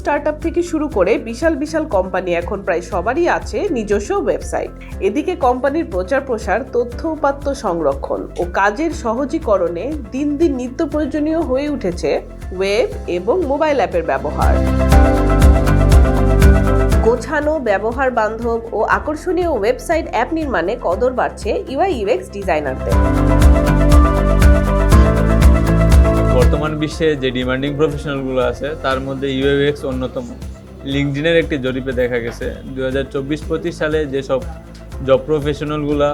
Startup থেকে শুরু করে বিশাল বিশাল কোম্পানি এখন প্রায় সবারই আছে নিজস্ব ওয়েবসাইট। এদিকে কোম্পানির প্রচার প্রসার, তথ্য উপাত্ত সংরক্ষণ ও কাজের সহজীকরণে দিন দিন নিত্য প্রয়োজনীয় হয়ে উঠেছে ওয়েব এবং মোবাইল অ্যাপের ব্যবহার। গোছানো, ব্যবহার বান্ধব ও আকর্ষণীয় ওয়েবসাইট অ্যাপ নির্মাণে কদর বাড়ছে ইউআই ইউএক্স ডিজাইনারদের। বর্তমান বিশ্বে যে ডিমান্ডিং প্রফেশনালগুলো আছে তার মধ্যে ইউএক্স অন্যতম। লিঙ্কডইনের একটি জরিপে দেখা গেছে 2024-25 সালে যেসব জব প্রফেশনালগুলো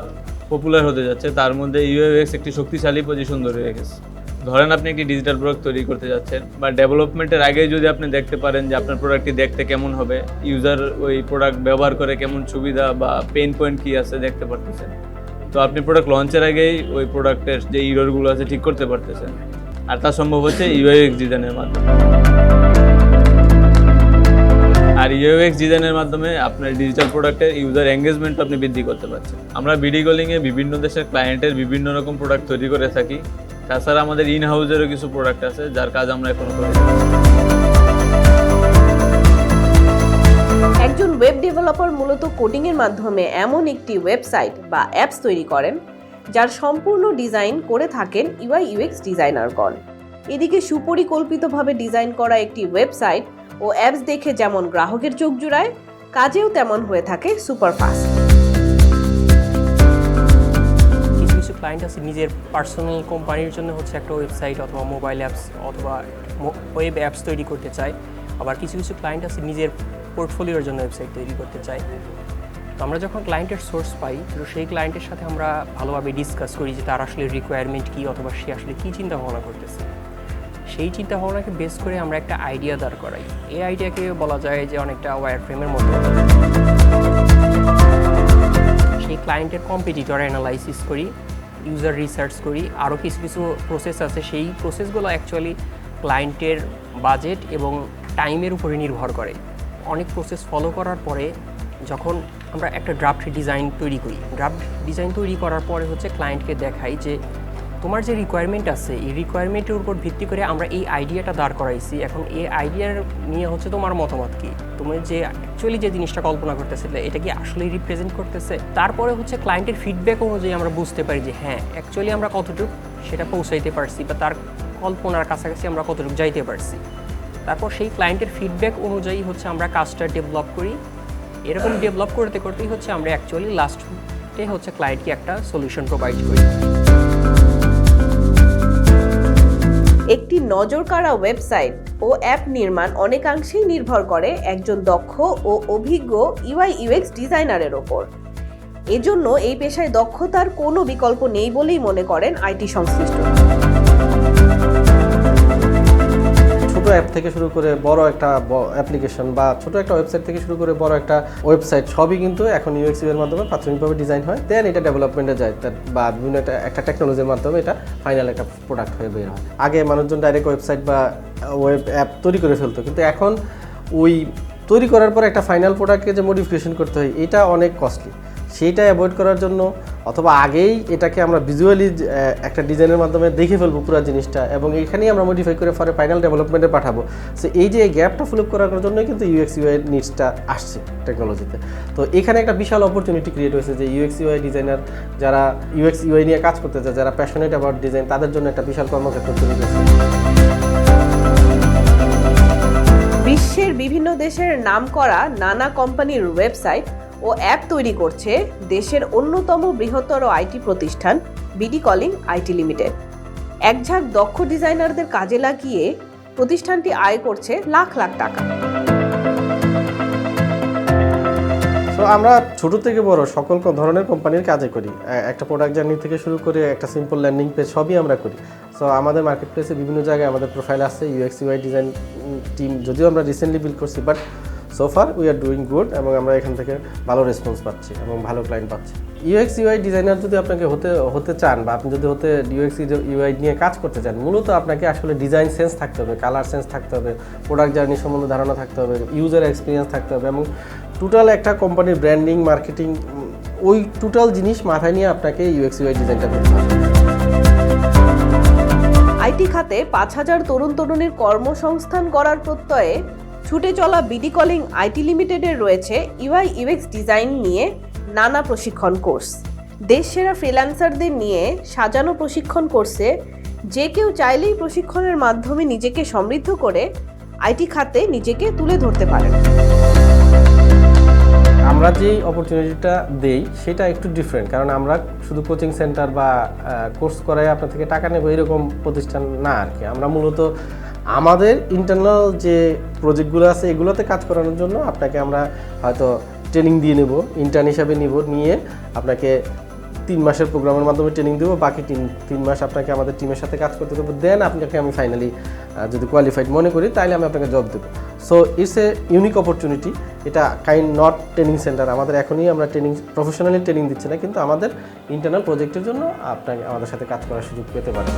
পপুলার হতে যাচ্ছে তার মধ্যে ইউএক্স একটি শক্তিশালী পজিশন ধরে রেখেছে। ধরেন আপনি একটি ডিজিটাল প্রোডাক্ট তৈরি করতে যাচ্ছেন বা ডেভেলপমেন্টের আগে যদি আপনি দেখতে পারেন যে আপনার প্রোডাক্টটি দেখতে কেমন হবে, ইউজার ওই প্রোডাক্ট ব্যবহার করে কেমন সুবিধা বা পেইন পয়েন্ট কী আছে দেখতে পারতেছেন, তো আপনি প্রোডাক্ট লঞ্চের আগেই ওই প্রোডাক্টের যে ইররগুলো আছে ঠিক করতে পারতেছেন। আর তা সম্ভব হচ্ছে ইউএক্স ডিজাইনের মাধ্যমে। আর ইউএক্স ডিজাইনের মাধ্যমে আপনার ডিজিটাল প্রোডাক্টের ইউজার এঙ্গেজমেন্ট আপনি বৃদ্ধি করতে পারছেন। আমরা bdCalling-এ বিভিন্ন দেশের ক্লায়েন্টের বিভিন্ন রকম প্রোডাক্ট তৈরি করে থাকি। তাছাড়া আমাদের ইন হাউসেরও কিছু প্রোডাক্ট আছে যার কাজ আমরা এখনো করি। একজন ওয়েব ডেভেলপার মূলত কোডিংয়ের মাধ্যমে এমন একটি ওয়েবসাইট বা অ্যাপস তৈরি করেন যার সম্পূর্ণ ডিজাইন করে থাকেন ইউআই ইউএক্স ডিজাইনারগণ। এদিকে সুপরিকল্পিতভাবে ডিজাইন করা একটি ওয়েবসাইট ও অ্যাপস দেখে যেমন গ্রাহকের চোখ জুড়ায়, কাজেও তেমন হয়ে থাকে সুপারফাস্ট। কিছু কিছু ক্লায়েন্ট আছে নিজের পার্সোনাল কোম্পানির জন্য হচ্ছে একটা ওয়েবসাইট অথবা মোবাইল অ্যাপস অথবা ওয়েব অ্যাপস তৈরি করতে চায়। আবার কিছু কিছু ক্লায়েন্ট আছে নিজের পোর্টফোলিওর জন্য ওয়েবসাইট তৈরি করতে চায়। তো আমরা যখন ক্লায়েন্টের সোর্স পাই তো সেই ক্লায়েন্টের সাথে আমরা ভালোভাবে ডিসকাস করি যে তার আসলে রিকোয়ারমেন্ট কী অথবা সে আসলে কী চিন্তা ভাবনা করতেছে। সেই চিন্তা ভাবনাকে বেস করে আমরা একটা আইডিয়া দাঁড় করাই। এই আইডিয়াকে বলা যায় যে অনেকটা ওয়্যার ফ্রেমের মতো। সেই ক্লায়েন্টের কম্পিটিটর অ্যানালাইসিস করি, ইউজার রিসার্চ করি, আরও কিছু কিছু প্রসেস আছে। সেই প্রসেসগুলো অ্যাকচুয়ালি ক্লায়েন্টের বাজেট এবং টাইমের উপরে নির্ভর করে। অনেক প্রসেস ফলো করার পরে যখন আমরা একটা ড্রাফট ডিজাইন তৈরি করি, ড্রাফট ডিজাইন তৈরি করার পরে হচ্ছে ক্লায়েন্টকে দেখাই যে তোমার যে রিকোয়ারমেন্ট আছে এই রিকোয়ারমেন্টের উপর ভিত্তি করে আমরা এই আইডিয়াটা দাঁড় করাইছি। এখন এই আইডিয়ার নিয়ে হচ্ছে তোমার মতামত কি, তুমি যে অ্যাকচুয়ালি যে জিনিসটা কল্পনা করতেছিলে এটা কি আসলেই রিপ্রেজেন্ট করতেছে। তারপরে হচ্ছে ক্লায়েন্টের ফিডব্যাক অনুযায়ী আমরা বুঝতে পারি যে হ্যাঁ অ্যাকচুয়ালি আমরা কতটুকু সেটা পৌঁছাইতে পারছি বা তার কল্পনার কাছাকাছি আমরা কতটুকু যাইতে পারছি। তারপর সেই ক্লায়েন্টের ফিডব্যাক অনুযায়ী হচ্ছে আমরা কাজটা ডেভেলপ করি। এরকম ডেভেলপ করতে করতেই হচ্ছে আমরা অ্যাকচুয়ালি লাস্টে হচ্ছে ক্লায়েন্টকে একটা সলিউশন প্রোভাইড করি। একটি নজরকাড়া ওয়েবসাইট ও অ্যাপ নির্মাণ অনেকাংশেই নির্ভর করে একজন দক্ষ ও অভিজ্ঞ ইউআই ইউএক্স ডিজাইনারের ওপর। এজন্য এই পেশায় দক্ষতার কোনো বিকল্প নেই বলেই মনে করেন আইটি সংশ্লিষ্ট। ছোট অ্যাপ থেকে শুরু করে বড় একটা অ্যাপ্লিকেশন বা ছোট একটা ওয়েবসাইট থেকে শুরু করে বড় একটা ওয়েবসাইট সবই কিন্তু এখন ইউএক্স এর মাধ্যমে প্রাথমিকভাবে ডিজাইন হয়, দেন এটা ডেভেলপমেন্টে যায় বা বিভিন্ন একটা টেকনোলজির মাধ্যমে এটা ফাইনাল একটা প্রোডাক্ট হয়ে বের হয়। আগে মানুষজন ডাইরেক্ট ওয়েবসাইট বা ওয়েব অ্যাপ তৈরি করে ফেলতো, কিন্তু এখন ওই তৈরি করার পর একটা ফাইনাল প্রোডাক্টকে যে মডিফিকেশন করতে হয় এটা অনেক কস্টলি। সেইটা অ্যাভয়েড করার জন্য অথবা আগেই এটাকে আমরা ভিজুয়ালি একটা ডিজাইনের মাধ্যমে দেখে ফেলবো পুরো জিনিসটা এবং এইখানেই আমরা মডিফাই করে পরে ফাইনাল ডেভেলপমেন্টে পাঠাবো। সো এই যে গ্যাপটা ফিল আপ করার জন্যই কিন্তু ইউএক্স ইউআই নিডসটা আসছে টেকনোলজিতে। তো এখানে একটা বিশাল অপরচুনিটি ক্রিয়েট হয়েছে যে ইউএক্স ইউআই ডিজাইনার যারা ইউএক্স ইউআই নিয়ে কাজ করতে চায়, যারা প্যাশনেট অ্যাবাউট ডিজাইন, তাদের জন্য একটা বিশাল কর্মক্ষেত্র তৈরি হয়েছে। বিশ্বের বিভিন্ন দেশের নামকরা নানা কোম্পানির ওয়েবসাইট ও অ্যাপ তৈরি করছে দেশের অন্যতম বৃহত্তর আইটি প্রতিষ্ঠান bdCalling IT লিমিটেড। একঝাঁক দক্ষ ডিজাইনারদের কাজে লাগিয়ে প্রতিষ্ঠানটি আয় করছে লাখ লাখ টাকা। সো আমরা ছোট থেকে বড় সকল ধরনের কোম্পানির কাজে করি। একটা প্রোডাক্ট জার্নি থেকে শুরু করে একটা সিম্পল ল্যান্ডিং পেজ সবই আমরা করি। সো আমাদের মার্কেট প্লেসে বিভিন্ন জায়গায় আমাদের প্রোফাইল আছে। ইউএক্স ইউআই ডিজাইন টিম যদিও আমরা রিসেন্টলি বিল্ড করছি, but so far we are doing good এবং আমরা এখান থেকে ভালো রেসপন্স পাচ্ছি এবং ভালো ক্লায়েন্ট পাচ্ছি। ইউএক্স ইউআই ডিজাইনার যদি আপনাকে হতে চান বা আপনি যদি ইউএক্স ইউআই নিয়ে কাজ করতে চান, মূলত আপনাকে আসলে ডিজাইন সেন্স থাকতে হবে, কালার সেন্স থাকতে হবে, প্রোডাক্ট জার্নি সম্বন্ধে ধারণা থাকতে হবে, ইউজার এক্সপিরিয়েন্স থাকতে হবে এবং টোটাল একটা কোম্পানির ব্র্যান্ডিং, মার্কেটিং, ওই টোটাল জিনিস মাথায় নিয়ে আপনাকে ইউএক্স ইউআই ডিজাইনটা করতে হবে। আইটি খাতে ৫,০০০ তরুণ তরুণীর কর্মসংস্থান করার প্রত্যয়ে ছুটে চলা bdCalling IT লিমিটেডের রয়েছে ইউআই ইউএক্স ডিজাইন নিয়ে নানা প্রশিক্ষণ কোর্স। দেশসেরা ফ্রিল্যান্সারদের নিয়ে সাজানো প্রশিক্ষণ কোর্সে যে কেউ চাইলেই প্রশিক্ষণের মাধ্যমে নিজেকে সমৃদ্ধ করে আইটি খাতে নিজেকে তুলে ধরতে পারেন। আমরা যেই অপরচুনিটিটা দেই সেটা একটু ডিফারেন্ট, কারণ আমরা শুধু কোচিং সেন্টার বা কোর্স করায় আপনার থেকে টাকা নেব এরকম প্রতিষ্ঠান না আর কি। আমরা মূলত আমাদের ইন্টারনাল যে প্রজেক্টগুলো আছে এগুলোতে কাজ করানোর জন্য আপনাকে আমরা হয়তো ট্রেনিং দিয়ে নেব, ইন্টার্ন হিসাবে নিয়ে আপনাকে 3 মাসের প্রোগ্রামের মাধ্যমে ট্রেনিং দেবো, বাকি 3 মাস আপনাকে আমাদের টিমের সাথে কাজ করতে দেবো। দেন আপনাকে আমি ফাইনালি যদি কোয়ালিফাইড মনে করি তাহলে আমি আপনাকে জব দেবো। So it's a unique opportunity. এটা কাইন্ড নট ট্রেনিং সেন্টার। আমাদের এখনই আমরা প্রফেশনালি ট্রেনিং দিচ্ছি না, কিন্তু আমাদের ইন্টারনাল প্রজেক্টের জন্য আপনাকে আমাদের সাথে কাজ করার সুযোগ পেতে পারেন।